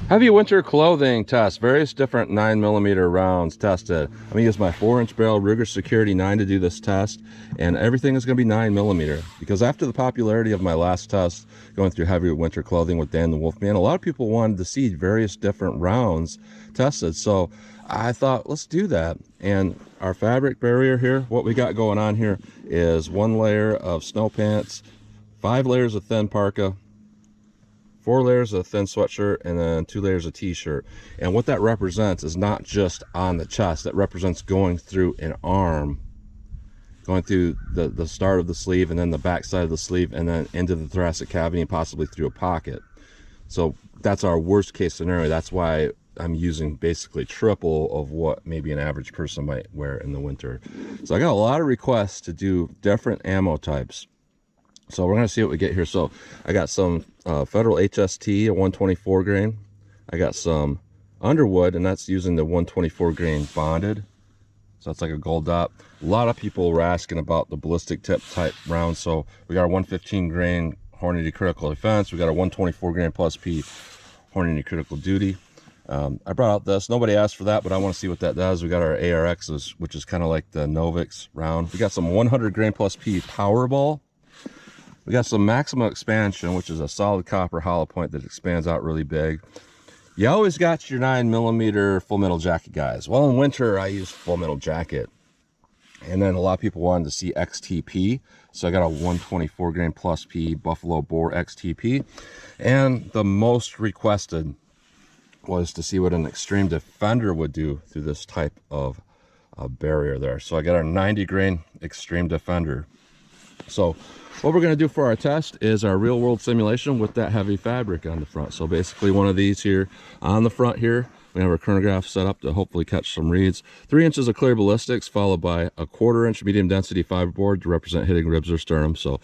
Heavy winter clothing test, various different 9mm rounds tested. I'm gonna use my 4-inch barrel Ruger Security 9 to do this test, and everything is gonna be 9mm because after the popularity of my last test going through heavy winter clothing with Dan the Wolfman, a lot of people wanted to see various different rounds tested. So I thought, let's do that. And our fabric barrier here, what we got going on here is 1 layer of snow pants, 5 layers of thin parka, 4 layers of thin sweatshirt, and then 2 layers of t-shirt. And what that represents is not just on the chest, that represents going through an arm, going through the start of the sleeve and then the back side of the sleeve and then into the thoracic cavity and possibly through a pocket. So that's our worst case scenario. That's why I'm using basically triple of what maybe an average person might wear in the winter. So I got a lot of requests to do different ammo types. So we're going to see what we get here. So I got some Federal HST, a 124 grain. I got some Underwood, and that's using the 124 grain bonded. So that's like a gold dot. A lot of people were asking about the ballistic tip type round. So we got our 115 grain Hornady critical defense. We got our 124 grain plus P Hornady critical duty. I brought out this. Nobody asked for that, but I want to see what that does. We got our ARXs, which is kind of like the Novix round. We got some 100 grain plus P Powerball. We got some maximum expansion, which is a solid copper hollow point that expands out really big. You always got your 9mm full metal jacket guys. Well, in winter, I use full metal jacket. And then a lot of people wanted to see XTP. So I got a 124 grain plus P Buffalo Bore XTP. And the most requested was to see what an Extreme Defender would do through this type of barrier there. So I got our 90 grain Extreme Defender. So what we're going to do for our test is our real world simulation with that heavy fabric on the front. So basically one of these here on the front here, we have our chronograph set up to hopefully catch some reads. 3 inches of clear ballistics followed by a 1/4 inch medium density fiberboard to represent hitting ribs or sternum. So,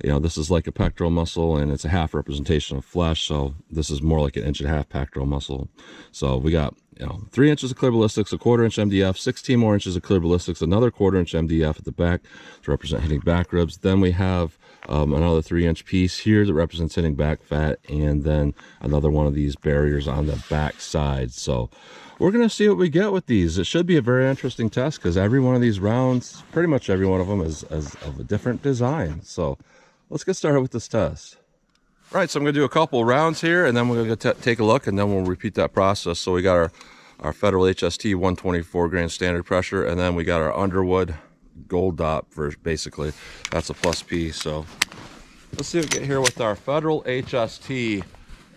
you know, this is like a pectoral muscle and it's a half representation of flesh. So this is more like an 1.5 inch pectoral muscle. So we got, you know, 3 inches of clear ballistics, a 1/4 inch MDF, 16 more inches of clear ballistics, another 1/4 inch MDF at the back to represent hitting back ribs. Then we have another 3 inch piece here that represents hitting back fat, and then another one of these barriers on the back side. So we're going to see what we get with these. It should be a very interesting test because every one of these rounds, pretty much every one of them is of a different design. So let's get started with this test. All right, so I'm going to do a couple rounds here, and then we're going to take a look, and then we'll repeat that process. So we got our Federal HST 124 grain standard pressure, and then we got our Underwood gold dot for basically that's a plus P. So let's see what we get here with our Federal HST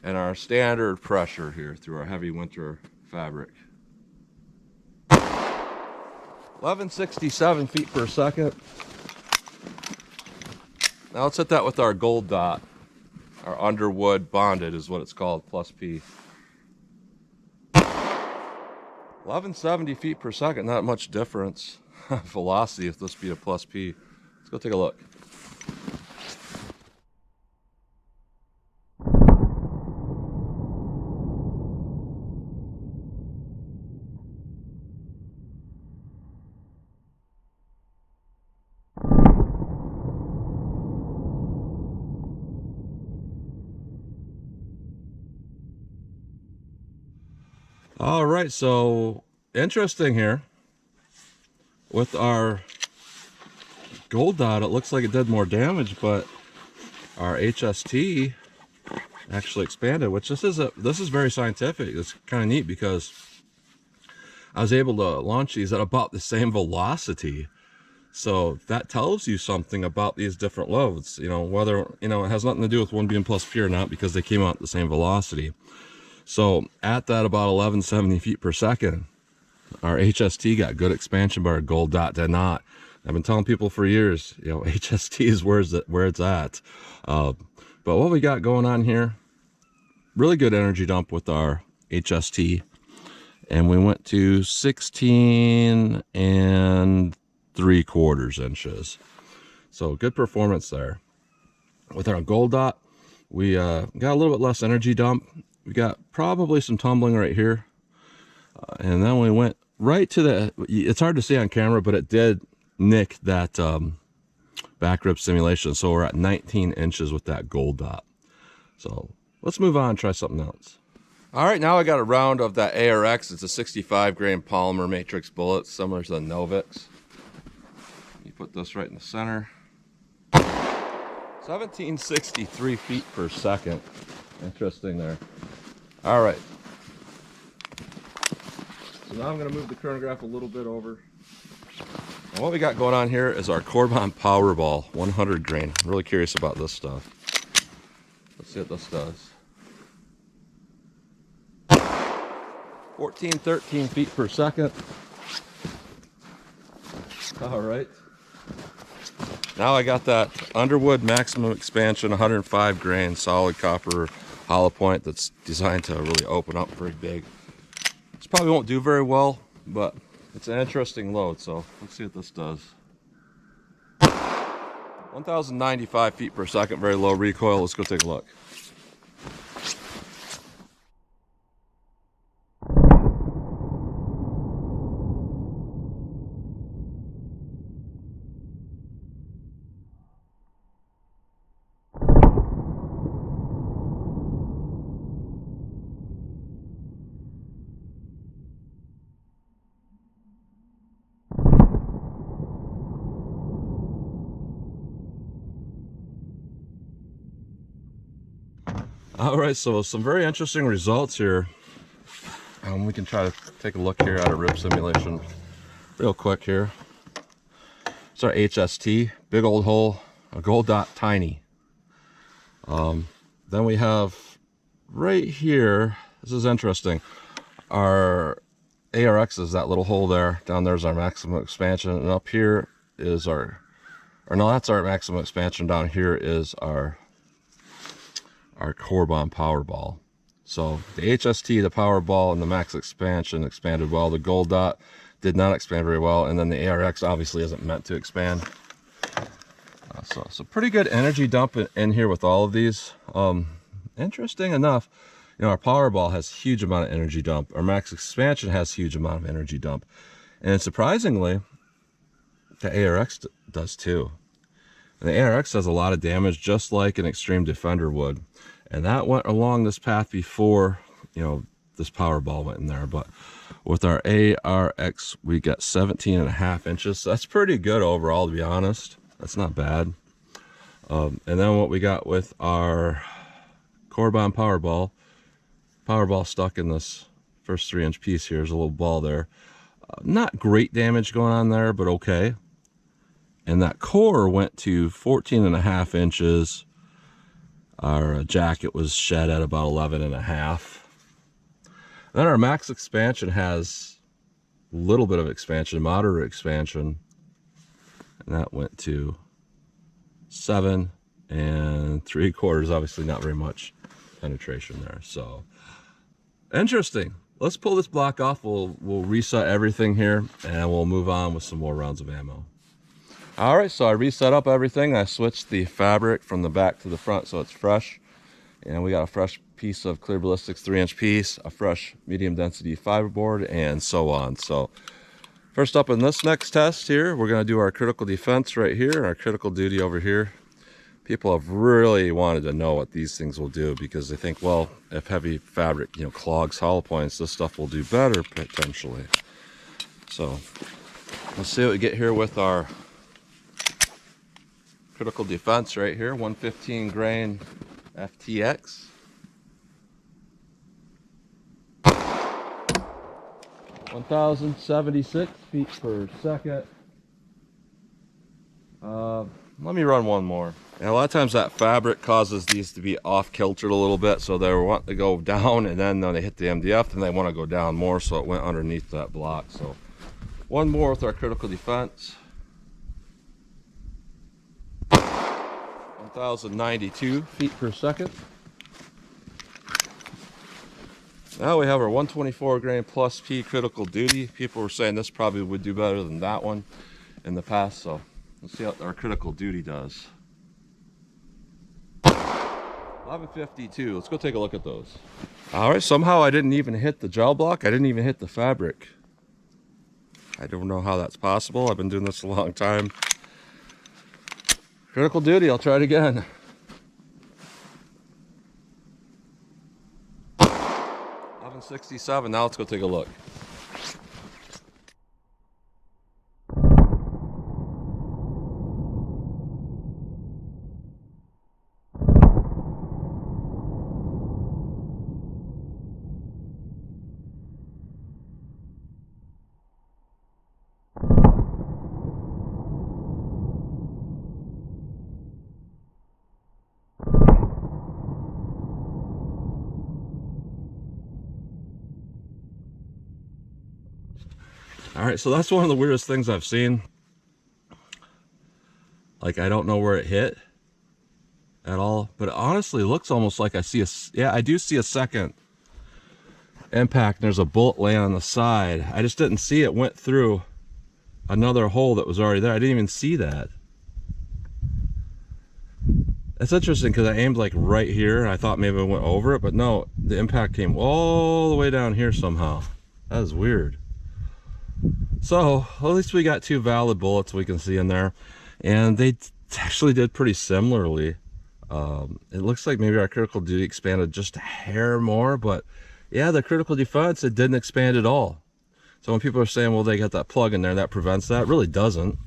and our standard pressure here through our heavy winter fabric. 1167 feet per second. Now let's hit that with our gold dot. Our Underwood bonded is what it's called, plus P. 1170 feet per second, not much difference. Velocity with this beat a plus P. Let's go take a look. All right, so interesting here. With our gold dot, it looks like it did more damage, but our HST actually expanded, which this is very scientific. It's kind of neat because I was able to launch these at about the same velocity. So that tells you something about these different loads, you know, whether, you know, it has nothing to do with one being plus P or not because they came out at the same velocity. So at that about 1170 feet per second, our HST got good expansion, but our gold dot did not. I've been telling people for years, you know, HST is where it's at. But what we got going on here, really good energy dump with our HST. And we went to 16 3/4 inches. So good performance there. With our gold dot, we got a little bit less energy dump. We got probably some tumbling right here. And then we went right to the, it's hard to see on camera, but it did nick that back rib simulation. So we're at 19 inches with that gold dot. So let's move on and try something else. All right, now I got a round of that ARX. It's a 65 grain polymer matrix bullet, similar to the Novix. You put this right in the center. 1763 feet per second. Interesting there. All right. So now I'm going to move the chronograph a little bit over. And what we got going on here is our Corbon Powerball 100 grain. I'm really curious about this stuff. Let's see what this does. 13 feet per second. All right. Now I got that Underwood maximum expansion 105 grain solid copper hollow point that's designed to really open up pretty big. This probably won't do very well, but it's an interesting load, so let's see what this does. 1095 feet per second, very low recoil. Let's go take a look. All right, so some very interesting results here. We can try to take a look here at a rib simulation real quick here. It's our HST, big old hole, a gold dot tiny. Then we have right here, this is interesting, our ARX is that little hole there. Down there's our maximum expansion, and up here is our, or no, that's our maximum expansion. Down here is our Corbon Powerball. So the HST, the Powerball, and the max expansion expanded well. The gold dot did not expand very well, and then the ARX obviously isn't meant to expand. So pretty good energy dump in here with all of these. Interesting enough, you know, our Powerball has huge amount of energy dump. Our max expansion has huge amount of energy dump, and surprisingly, the ARX does too. And the ARX does a lot of damage, just like an Extreme Defender would. And that went along this path before, you know, this Powerball went in there. But with our ARX, we got 17.5 inches. So that's pretty good overall, to be honest. That's not bad. And then what we got with our Corbon Powerball stuck in this first 3-inch piece here. There's a little ball there. Not great damage going on there, but okay. And that core went to 14.5 inches. Our jacket was shed at about 11.5. Then our max expansion has a little bit of expansion, moderate expansion, and that went to 7 3/4. Obviously not very much penetration there. So interesting. Let's pull this block off. We'll reset everything here, and we'll move on with some more rounds of ammo. All right, so I reset up everything. I switched the fabric from the back to the front so it's fresh. And we got a fresh piece of clear ballistics 3-inch piece, a fresh medium density fiberboard, and so on. So first up in this next test here, we're gonna do our critical defense right here, and our critical duty over here. People have really wanted to know what these things will do, because they think, well, if heavy fabric, you know, clogs hollow points, this stuff will do better potentially. So let's see what we get here with our critical defense right here, 115 grain FTX. (1,076 feet per second). Let me run one more. And a lot of times that fabric causes these to be off kiltered a little bit, so they want to go down, and then when they hit the MDF, then they want to go down more, so it went underneath that block. So one more with our critical defense. 1,092 feet per second. Now we have our 124 grain plus P critical duty. People were saying this probably would do better than that one in the past, so let's see how our critical duty does. 1152. Let's go take a look at those. All right, somehow I didn't even hit the gel block. I didn't even hit the fabric. I don't know how that's possible. I've been doing this a long time. Critical duty, I'll try it again. 167. Now let's go take a look. All right, so that's one of the weirdest things I've seen. Like, I don't know where it hit at all, but it honestly looks almost like I see I do see a second impact. There's a bullet laying on the side. I just didn't see it went through another hole that was already there. I didn't even see that. That's interesting because I aimed like right here and I thought maybe I went over it, but no, the impact came all the way down here somehow. That is weird. So at least we got two valid bullets we can see in there, and they actually did pretty similarly. It looks like maybe our critical duty expanded just a hair more, but yeah, the critical defense, it didn't expand at all. So when people are saying, well, they got that plug in there that prevents that, it really doesn't.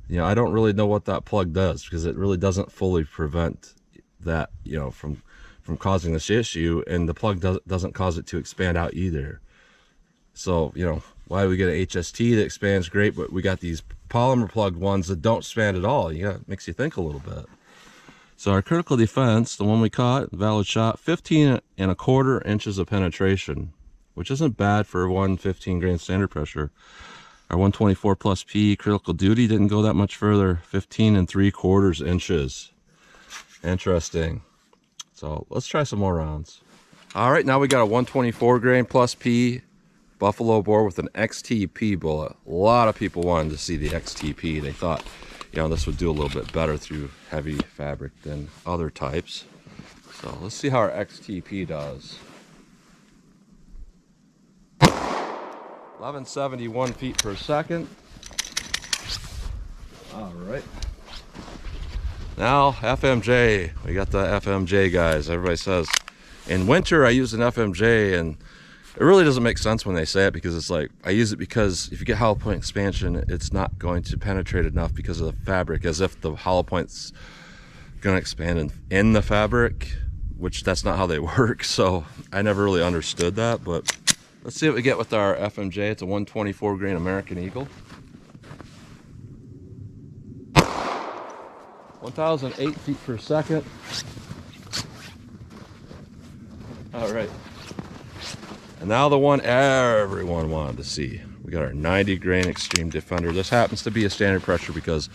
You know, I don't really know what that plug does, because it really doesn't fully prevent that, you know, from causing this issue, and the plug doesn't cause it to expand out either. So, you know, why we get an HST that expands great, but we got these polymer plugged ones that don't expand at all. Yeah, it makes you think a little bit. So our critical defense, the one we caught, valid shot, 15.25 inches of penetration, which isn't bad for 115 grain standard pressure. Our 124 plus P critical duty didn't go that much further, 15.75 inches. Interesting. So let's try some more rounds. All right, now we got a 124 grain plus P buffalo bore with an XTP bullet. A lot of people wanted to see the XTP. They thought, you know, this would do a little bit better through heavy fabric than other types. So let's see how our XTP does. 1171 feet per second. All right. Now FMJ, we got the FMJ guys. Everybody says in winter I use an FMJ, and it really doesn't make sense when they say it, because it's like, I use it because if you get hollow point expansion, it's not going to penetrate enough because of the fabric, as if the hollow point's going to expand in the fabric, which that's not how they work. So I never really understood that, but let's see what we get with our FMJ. It's a 124 grain American Eagle. 1,008 feet per second. All right. And now the one everyone wanted to see. We got our 90 grain Extreme Defender. This happens to be a standard pressure because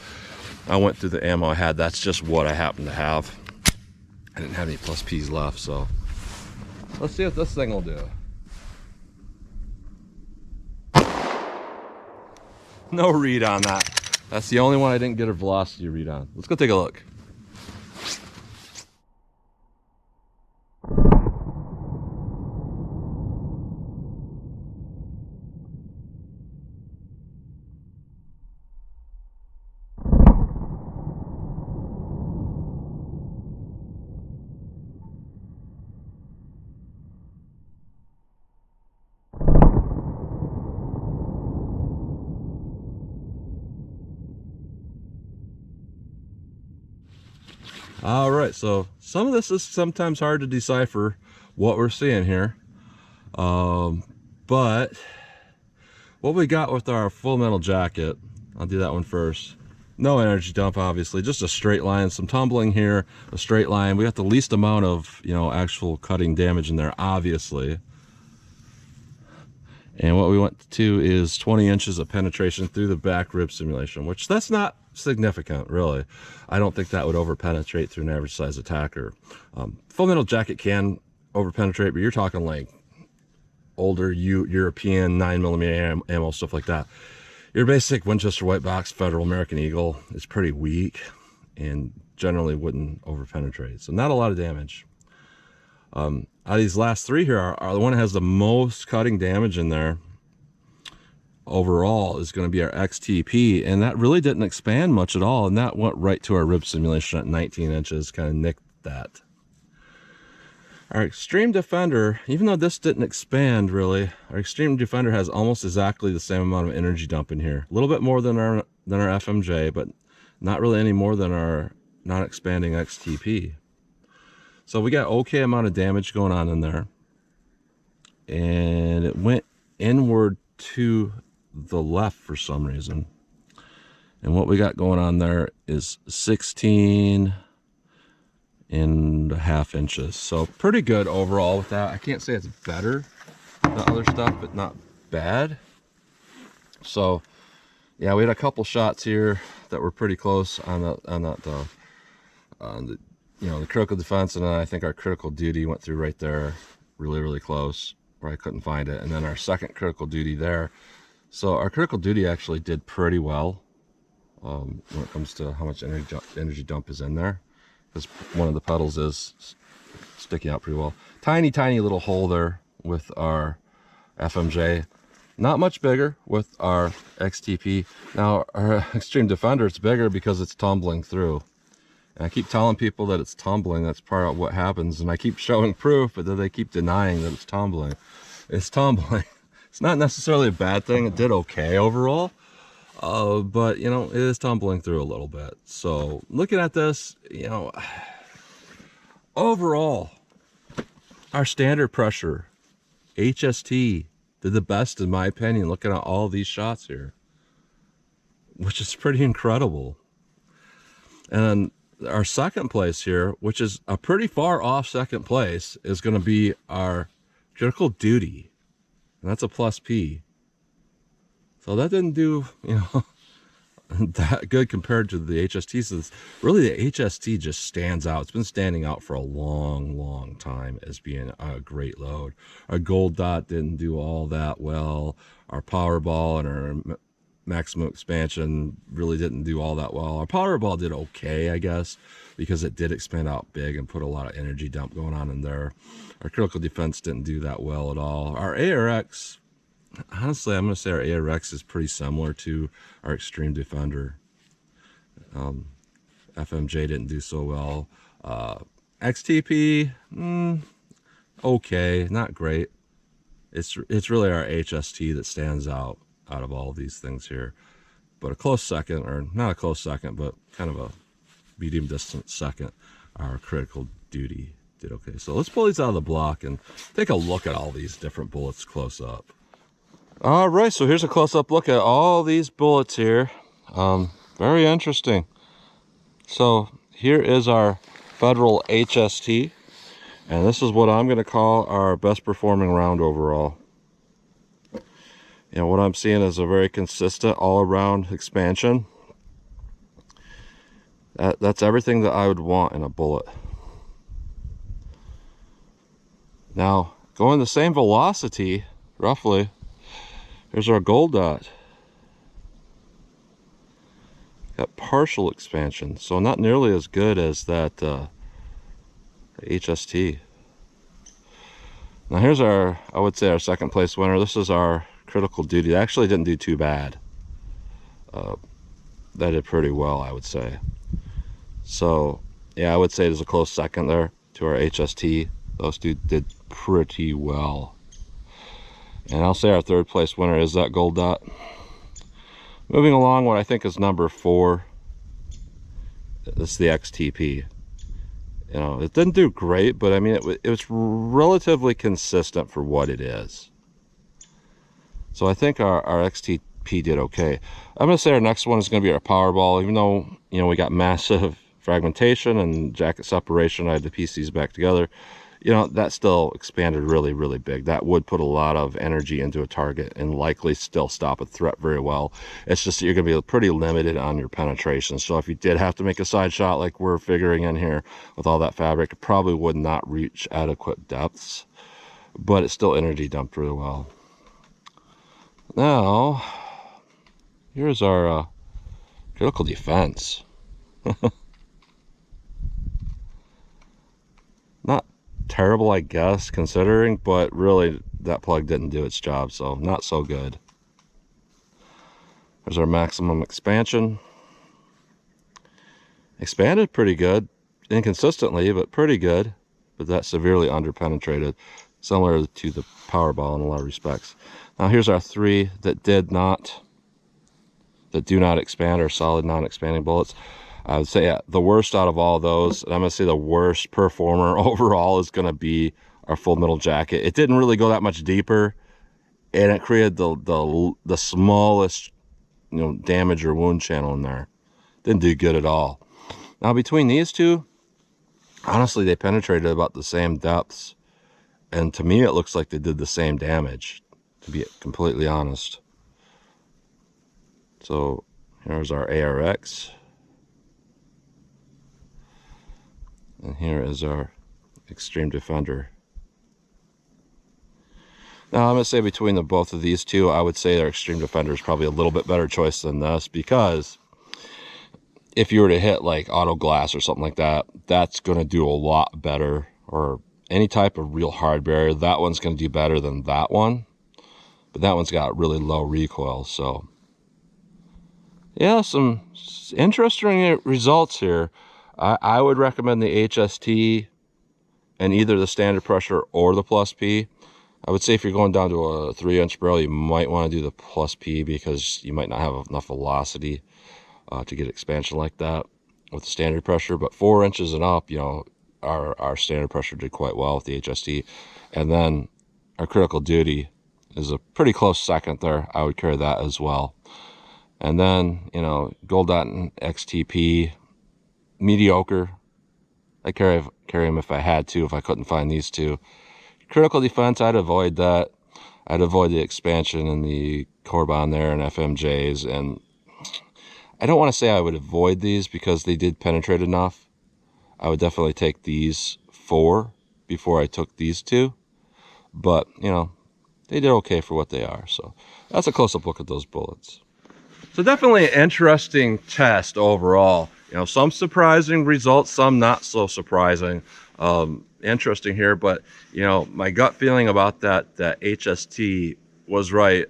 I went through the ammo I had. That's just what I happen to have. I didn't have any plus P's left, so let's see what this thing will do. No read on that. That's the only one I didn't get a velocity read on. Let's go take a look. All right, so some of this is sometimes hard to decipher what we're seeing here, but what we got with our full metal jacket, I'll do that one first. No energy dump, obviously, just a straight line, some tumbling here, a straight line. We got the least amount of, you know, actual cutting damage in there, obviously. And what we went to is 20 inches of penetration through the back rib simulation, which that's not significant, really. I don't think that would over penetrate through an average size attacker. Full metal jacket can over penetrate, but you're talking like older European 9mm ammo, stuff like that. Your basic Winchester white box Federal American Eagle is pretty weak and generally wouldn't over penetrate, so not a lot of damage. Out of these last three here, are the one that has the most cutting damage in there overall is going to be our XTP, and that really didn't expand much at all, and that went right to our rib simulation at 19 inches, kind of nicked that. Our Extreme Defender, even though this didn't expand really, our Extreme Defender has almost exactly the same amount of energy dump in here. A little bit more than our FMJ, but not really any more than our non-expanding XTP. So we got okay amount of damage going on in there. And it went inward to the left for some reason. And what we got going on there is 16.5 inches. So pretty good overall with that. I can't say it's better than other stuff, but not bad. So yeah, we had a couple shots here that were pretty close on the the critical defense, and then I think our critical duty went through right there, really close, where I couldn't find it. And then our second critical duty there. So our critical duty actually did pretty well when it comes to how much energy dump is in there, because one of the pedals is sticking out pretty well. Tiny little hole there with our FMJ. Not much bigger with our XTP. Now our Extreme Defender, it's bigger because it's tumbling through. And I keep telling people that it's tumbling. That's part of what happens. And I keep showing proof, but then they keep denying that it's tumbling. It's tumbling. It's not necessarily a bad thing. It did okay overall. But, you know, it is tumbling through a little bit. So looking at this, you know, overall, our standard pressure, HST, did the best in my opinion, looking at all these shots here, which is pretty incredible. And our second place here, which is a pretty far off second place, is going to be our critical duty, and that's a plus P. So that didn't do, you know, that good compared to the HST. So really the HST just stands out. It's been standing out for a long time as being a great load. Our gold dot didn't do all that well. Our Powerball and our maximum expansion really didn't do all that well. Our Powerball did okay, I guess, because it did expand out big and put a lot of energy dump going on in there. Our critical defense didn't do that well at all. Our ARX, honestly, I'm going to say our ARX is pretty similar to our Extreme Defender. FMJ didn't do so well. XTP, okay, not great. It's really our HST that stands out of all these things here. But a close second, or not a close second, but kind of a medium distance second, our critical duty did okay. So let's pull these out of the block and take a look at all these different bullets close up. All right, so here's a close-up look at all these bullets here. Very interesting. So here is our Federal HST, and this is what I'm going to call our best performing round overall. You know, what I'm seeing is a very consistent all-around expansion. That's everything that I would want in a bullet. Now, going the same velocity, roughly, here's our gold dot. Got partial expansion, so not nearly as good as that HST. Now here's our, I would say, our second place winner. This is our critical duty. It actually didn't do too bad. That did pretty well, I would say. So yeah, I would say there's a close second there to our HST. Those two did pretty well. And I'll say our third place winner is that gold dot. Moving along, what I think is number 4. This is the XTP. You know, it didn't do great, but I mean, it was relatively consistent for what it is. So I think our XTP did okay. I'm going to say our next one is going to be our Powerball. Even though, you know, we got massive fragmentation and jacket separation, I had the PCs back together. You know, that still expanded really big. That would put a lot of energy into a target and likely still stop a threat very well. It's just that you're going to be pretty limited on your penetration. So if you did have to make a side shot like we're figuring in here with all that fabric, it probably would not reach adequate depths, but it still energy dumped really well. Now, here's our critical defense. Not terrible, I guess, considering, but really that plug didn't do its job, so not so good. There's our maximum expansion. Expanded pretty good, inconsistently, but pretty good. but that's severely underpenetrated, similar to the Powerball in a lot of respects. Now here's our 3 that do not expand, or solid non-expanding bullets. I would say the worst out of all those, and I'm going to say the worst performer overall, is going to be our Full Metal Jacket. It didn't really go that much deeper, and it created the smallest, you know, damage or wound channel in there. Didn't do good at all. Now between these two, honestly, they penetrated about the same depths, and to me it looks like they did the same damage, to be completely honest. So here's our ARX, and here is our Extreme Defender. Now I'm going to say between both of these two, I would say our Extreme Defender is probably a little bit better choice than this, because if you were to hit like auto glass or something like that, that's going to do a lot better, or any type of real hard barrier, that one's going to do better than that one. But that one's got really low recoil. So yeah, some interesting results here. I would recommend the HST and either the standard pressure or the Plus P. I would say if you're going down to a 3-inch barrel, you might want to do the Plus P, because you might not have enough velocity to get expansion like that with the standard pressure. But 4 inches and up, you know, our standard pressure did quite well with the HST. And then our Critical Duty is a pretty close second there. I would carry that as well. And then, you know, Gold Dot and XTP, mediocre. I carry them if I had to, if I couldn't find these two. Critical Defense, I'd avoid that. I'd avoid the expansion and the Corbon there and FMJs. And I don't want to say I would avoid these because they did penetrate enough. I would definitely take these 4 before I took these 2. But, you know, they did okay for what they are. So that's a close-up look at those bullets. So definitely an interesting test overall. You know, some surprising results, some not so surprising. Interesting here, but you know, my gut feeling about that HST was right,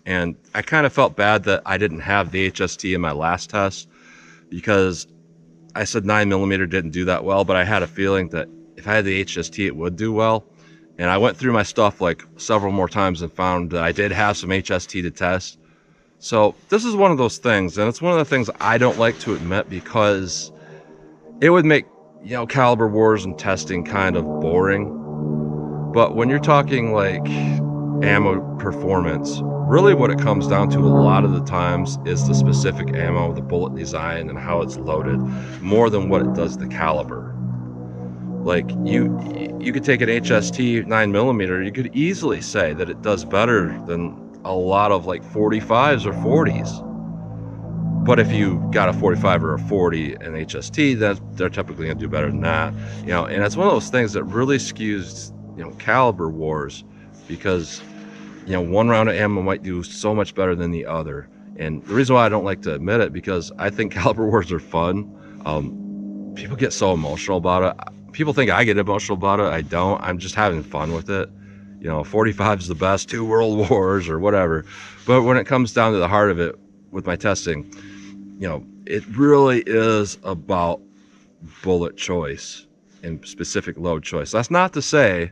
and I kind of felt bad that I didn't have the HST in my last test, because I said 9mm didn't do that well, but I had a feeling that if I had the HST it would do well. And I went through my stuff like several more times and found that I did have some HST to test. So this is one of those things, and it's one of the things I don't like to admit, because it would make, you know, caliber wars and testing kind of boring. But when you're talking like ammo performance, really what it comes down to a lot of the times is the specific ammo, the bullet design, and how it's loaded, more than what it does the caliber. Like you could take an HST 9mm, you could easily say that it does better than a lot of like 45s or 40s. But if you got a 45 or a 40 in HST, then they're typically going to do better than that. You know, and it's one of those things that really skews, you know, caliber wars, because, you know, one round of ammo might do so much better than the other. And the reason why I don't like to admit it, because I think caliber wars are fun. People get so emotional about it. People think I get emotional about it. I don't. I'm just having fun with it. You know, 45 is the best, 2 world wars or whatever. But when it comes down to the heart of it with my testing, you know, it really is about bullet choice and specific load choice. That's not to say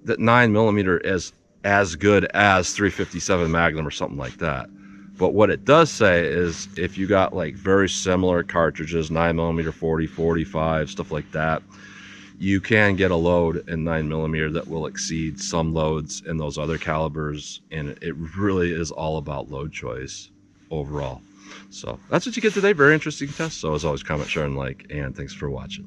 that 9mm is as good as 357 Magnum or something like that. But what it does say is if you got like very similar cartridges, 9mm, 40, 45, stuff like that, you can get a load in 9mm that will exceed some loads in those other calibers. And it really is all about load choice overall. So that's what you get today. Very interesting test. So as always, comment, share, and like, and thanks for watching.